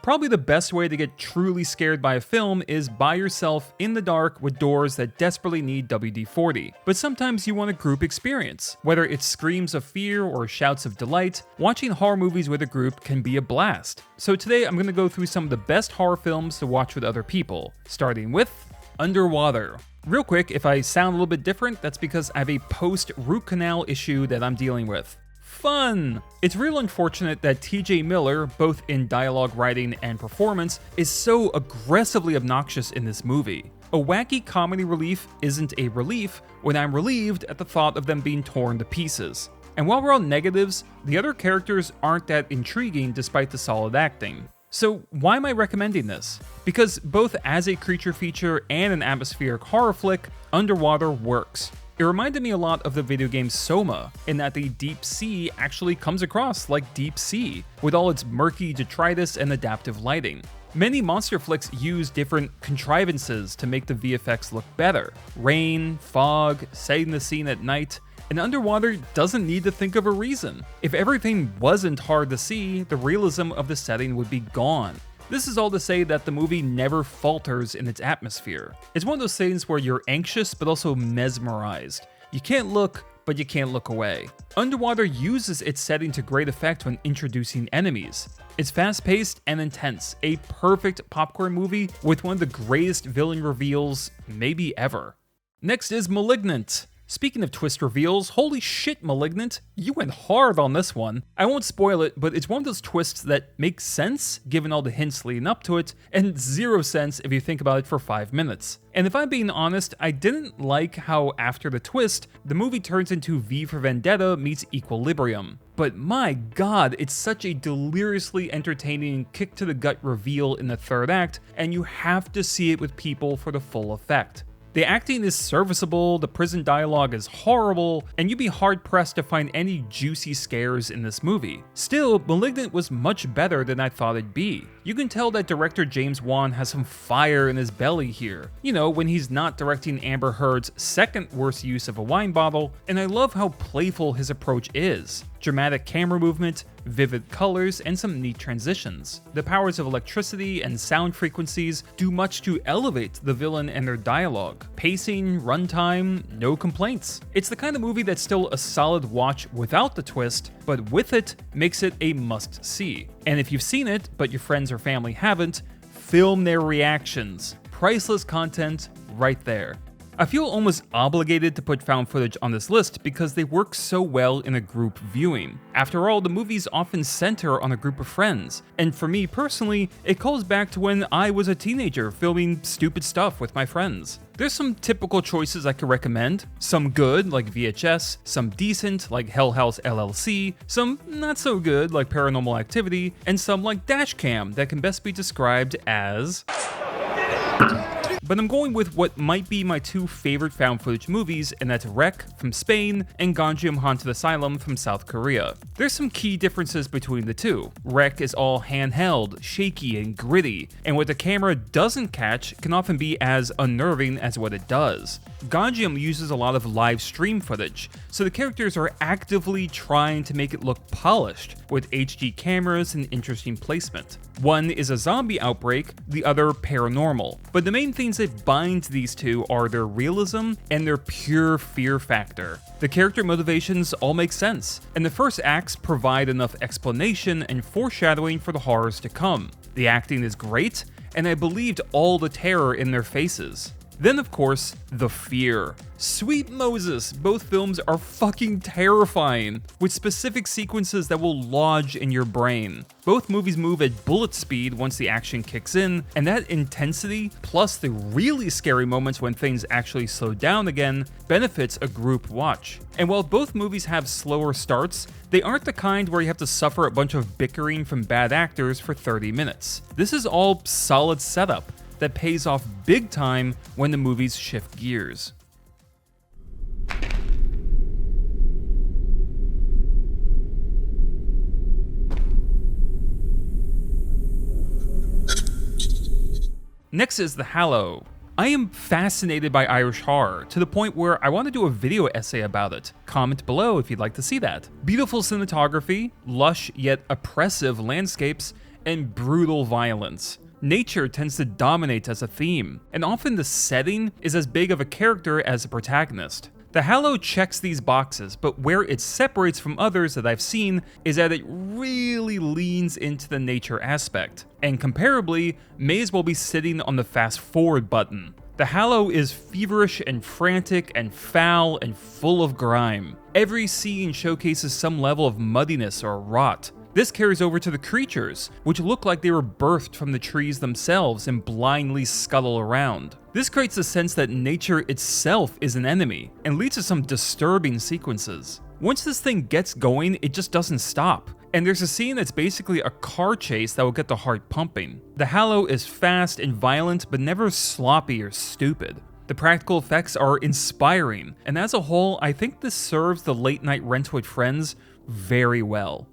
Probably the best way to get truly scared by a film is by yourself in the dark with doors that desperately need WD-40. But sometimes you want a group experience. Whether it's screams of fear or shouts of delight, watching horror movies with a group can be a blast. So today I'm going to go through some of the best horror films to watch with other people, starting with Underwater. Real quick, if I sound a little bit different, that's because I have a post-root canal issue that I'm dealing with. Fun! It's real unfortunate that TJ Miller, both in dialogue writing and performance, is so aggressively obnoxious in this movie. A wacky comedy relief isn't a relief when I'm relieved at the thought of them being torn to pieces. And while we're on negatives, the other characters aren't that intriguing despite the solid acting. So why am I recommending this? Because both as a creature feature and an atmospheric horror flick, Underwater works. It reminded me a lot of the video game Soma, in that the deep sea actually comes across like deep sea, with all its murky detritus and adaptive lighting. Many monster flicks use different contrivances to make the VFX look better. Rain, fog, setting the scene at night, and Underwater doesn't need to think of a reason. If everything wasn't hard to see, the realism of the setting would be gone. This is all to say that the movie never falters in its atmosphere. It's one of those things where you're anxious but also mesmerized. You can't look, but you can't look away. Underwater uses its setting to great effect when introducing enemies. It's fast-paced and intense, a perfect popcorn movie with one of the greatest villain reveals maybe ever. Next is Malignant. Speaking of twist reveals, holy shit, Malignant, you went hard on this one. I won't spoil it, but it's one of those twists that makes sense given all the hints leading up to it, and zero sense if you think about it for 5 minutes. And if I'm being honest, I didn't like how after the twist, the movie turns into V for Vendetta meets Equilibrium. But my god, it's such a deliriously entertaining kick-to-the-gut reveal in the third act, and you have to see it with people for the full effect. The acting is serviceable, the prison dialogue is horrible, and you'd be hard-pressed to find any juicy scares in this movie. Still, Malignant was much better than I thought it'd be. You can tell that director James Wan has some fire in his belly here. You know, when he's not directing Amber Heard's second worst use of a wine bottle, and I love how playful his approach is. Dramatic camera movement, vivid colors, and some neat transitions. The powers of electricity and sound frequencies do much to elevate the villain and their dialogue. Pacing, runtime, no complaints. It's the kind of movie that's still a solid watch without the twist, but with it, makes it a must-see. And if you've seen it, but your friends or family haven't, film their reactions. Priceless content right there. I feel almost obligated to put found footage on this list because they work so well in a group viewing. After all, the movies often center on a group of friends, and for me personally, it calls back to when I was a teenager filming stupid stuff with my friends. There's some typical choices I could recommend, some good like VHS, some decent like Hell House LLC, some not so good like Paranormal Activity, and some like Dashcam that can best be described as... But I'm going with what might be my two favorite found footage movies, and that's Wreck from Spain and Gonjiam Haunted Asylum from South Korea. There's some key differences between the two. Wreck is all handheld, shaky, and gritty, and what the camera doesn't catch can often be as unnerving as what it does. Gonjiam uses a lot of live stream footage, so the characters are actively trying to make it look polished, with HD cameras and interesting placement. One is a zombie outbreak, the other paranormal, but the main things that bind these two are their realism and their pure fear factor. The character motivations all make sense, and the first acts provide enough explanation and foreshadowing for the horrors to come. The acting is great, and I believed all the terror in their faces. Then, of course, the fear. Sweet Moses, both films are fucking terrifying, with specific sequences that will lodge in your brain. Both movies move at bullet speed once the action kicks in, and that intensity, plus the really scary moments when things actually slow down again, benefits a group watch. And while both movies have slower starts, they aren't the kind where you have to suffer a bunch of bickering from bad actors for 30 minutes. This is all solid setup that pays off big time when the movies shift gears. Next is the Hallow. I am fascinated by Irish horror, to the point where I want to do a video essay about it. Comment below if you'd like to see that. Beautiful cinematography, lush yet oppressive landscapes, and brutal violence. Nature tends to dominate as a theme, and often the setting is as big of a character as the protagonist. The Hallow checks these boxes, but where it separates from others that I've seen is that it really leans into the nature aspect, and comparably, may as well be sitting on the fast forward button. The Hallow is feverish and frantic and foul and full of grime. Every scene showcases some level of muddiness or rot. This carries over to the creatures, which look like they were birthed from the trees themselves and blindly scuttle around. This creates a sense that nature itself is an enemy, and leads to some disturbing sequences. Once this thing gets going, it just doesn't stop. And there's a scene that's basically a car chase that will get the heart pumping. The Hallow is fast and violent, but never sloppy or stupid. The practical effects are inspiring, and as a whole, I think this serves the late night rent with friends very well.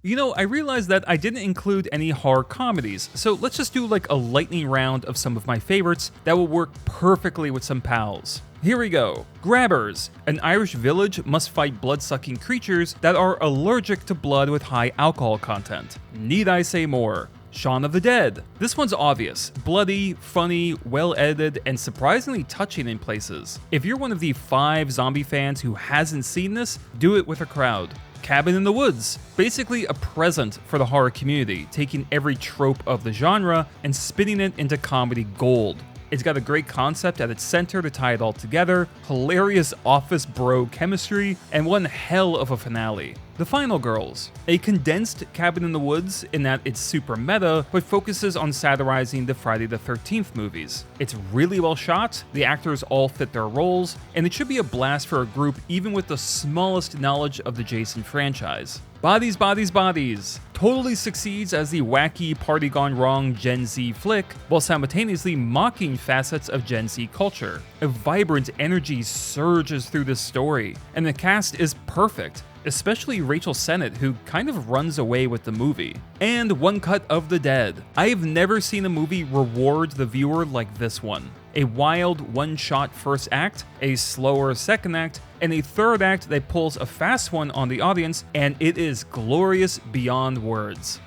You know, I realized that I didn't include any horror comedies, so let's just do like a lightning round of some of my favorites that will work perfectly with some pals. Here we go. Grabbers. An Irish village must fight blood-sucking creatures that are allergic to blood with high alcohol content. Need I say more? Shaun of the Dead. This one's obvious. Bloody, funny, well-edited, and surprisingly touching in places. If you're one of the 5 zombie fans who hasn't seen this, do it with a crowd. Cabin in the Woods, basically a present for the horror community, taking every trope of the genre and spinning it into comedy gold. It's got a great concept at its center to tie it all together, hilarious office bro chemistry, and one hell of a finale. The Final Girls, a condensed Cabin in the Woods in that it's super meta, but focuses on satirizing the Friday the 13th movies. It's really well shot, the actors all fit their roles, and it should be a blast for a group even with the smallest knowledge of the Jason franchise. Bodies, Bodies, Bodies totally succeeds as the wacky party gone wrong Gen Z flick, while simultaneously mocking facets of Gen Z culture. A vibrant energy surges through this story, and the cast is perfect, especially Rachel Sennett, who kind of runs away with the movie. And One Cut of the Dead. I have never seen a movie reward the viewer like this one. A wild one-shot first act, a slower second act, and a third act that pulls a fast one on the audience, and it is glorious beyond words.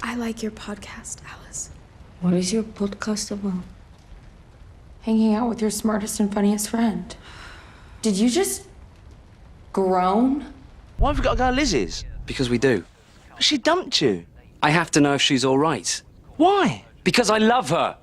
I like your podcast, Alice. What is your podcast about? Hanging out with your smartest and funniest friend. Did you just groan? Why have we got to go to Lizzie's? Because we do. She dumped you. I have to know if she's all right. Why? Because I love her.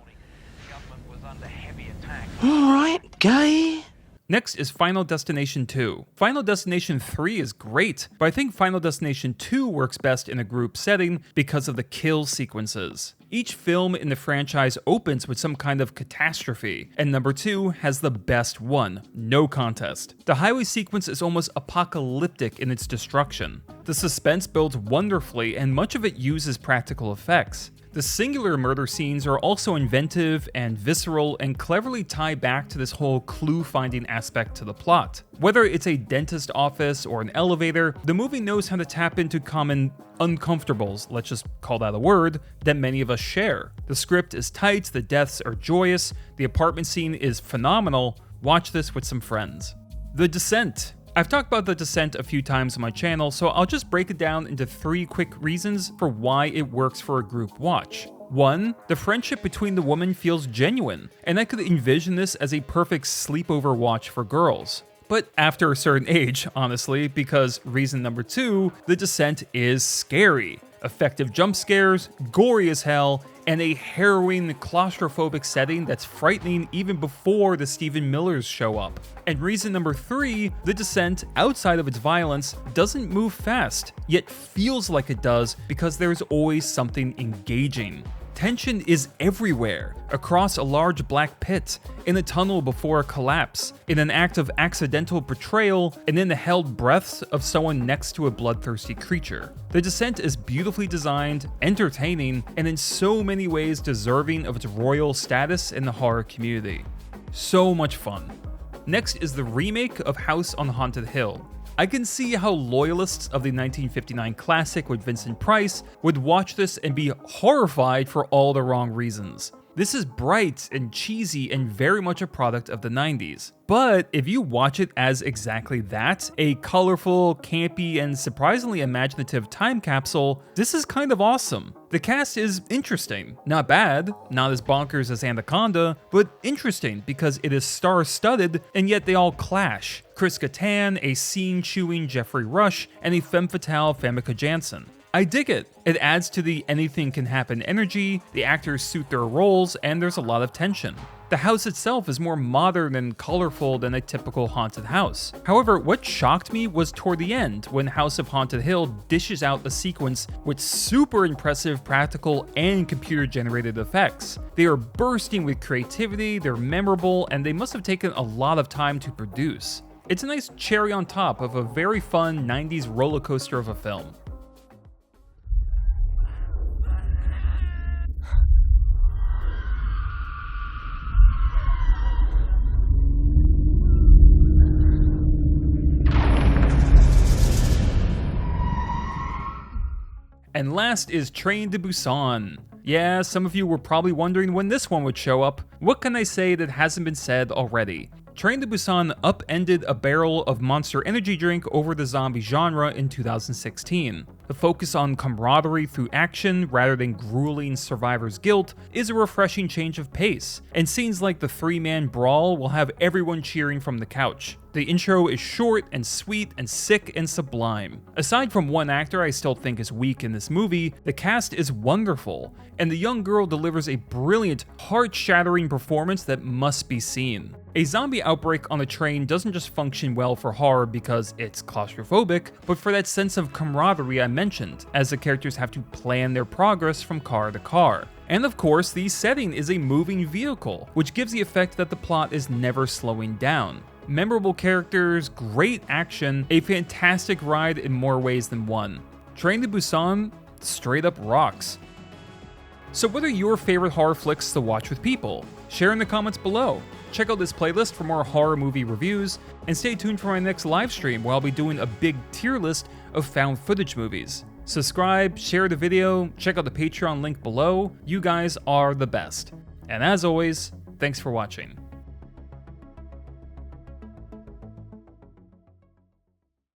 All right, gay. Next is Final Destination 2. Final Destination 3 is great, but I think Final Destination 2 works best in a group setting because of the kill sequences. Each film in the franchise opens with some kind of catastrophe, and number 2 has the best one, no contest. The highway sequence is almost apocalyptic in its destruction. The suspense builds wonderfully, and much of it uses practical effects. The singular murder scenes are also inventive and visceral and cleverly tie back to this whole clue-finding aspect to the plot. Whether it's a dentist office or an elevator, the movie knows how to tap into common uncomfortables, let's just call that a word, that many of us share. The script is tight, the deaths are joyous, the apartment scene is phenomenal. Watch this with some friends. The Descent. I've talked about The Descent a few times on my channel, so I'll just break it down into 3 quick reasons for why it works for a group watch. 1. The friendship between the women feels genuine, and I could envision this as a perfect sleepover watch for girls. But after a certain age, honestly, because reason number 2, The Descent is scary. Effective jump scares, gory as hell, and a harrowing, claustrophobic setting that's frightening even before the Stephen Millers show up. And reason number 3, The Descent, outside of its violence, doesn't move fast, yet feels like it does because there's always something engaging. Tension is everywhere, across a large black pit, in a tunnel before a collapse, in an act of accidental betrayal, and in the held breaths of someone next to a bloodthirsty creature. The Descent is beautifully designed, entertaining, and in so many ways deserving of its royal status in the horror community. So much fun. Next is the remake of House on Haunted Hill. I can see how loyalists of the 1959 classic with Vincent Price would watch this and be horrified for all the wrong reasons. This is bright and cheesy and very much a product of the 90s. But if you watch it as exactly that, a colorful, campy, and surprisingly imaginative time capsule, this is kind of awesome. The cast is interesting. Not bad, not as bonkers as Anaconda, but interesting because it is star-studded and yet they all clash. Chris Kattan, a scene-chewing Jeffrey Rush, and a femme fatale Famke Janssen. I dig it. It adds to the anything can happen energy, the actors suit their roles, and there's a lot of tension. The house itself is more modern and colorful than a typical haunted house. However, what shocked me was toward the end, when House of Haunted Hill dishes out the sequence with super impressive practical and computer-generated effects. They are bursting with creativity, they're memorable, and they must have taken a lot of time to produce. It's a nice cherry on top of a very fun 90s roller coaster of a film. And last is Train to Busan. Yeah, some of you were probably wondering when this one would show up. What can I say that hasn't been said already? Train to Busan upended a barrel of Monster Energy drink over the zombie genre in 2016. The focus on camaraderie through action rather than grueling survivor's guilt is a refreshing change of pace, and scenes like the three-man brawl will have everyone cheering from the couch. The intro is short and sweet and sick and sublime. Aside from one actor I still think is weak in this movie, the cast is wonderful, and the young girl delivers a brilliant, heart-shattering performance that must be seen. A zombie outbreak on a train doesn't just function well for horror because it's claustrophobic, but for that sense of camaraderie I mentioned, as the characters have to plan their progress from car to car. And of course, the setting is a moving vehicle, which gives the effect that the plot is never slowing down. Memorable characters, great action, a fantastic ride in more ways than one. Train to Busan straight up rocks. So what are your favorite horror flicks to watch with people? Share in the comments below. Check out this playlist for more horror movie reviews, and stay tuned for my next live stream where I'll be doing a big tier list of found footage movies. Subscribe, share the video, check out the Patreon link below. You guys are the best. And as always, thanks for watching.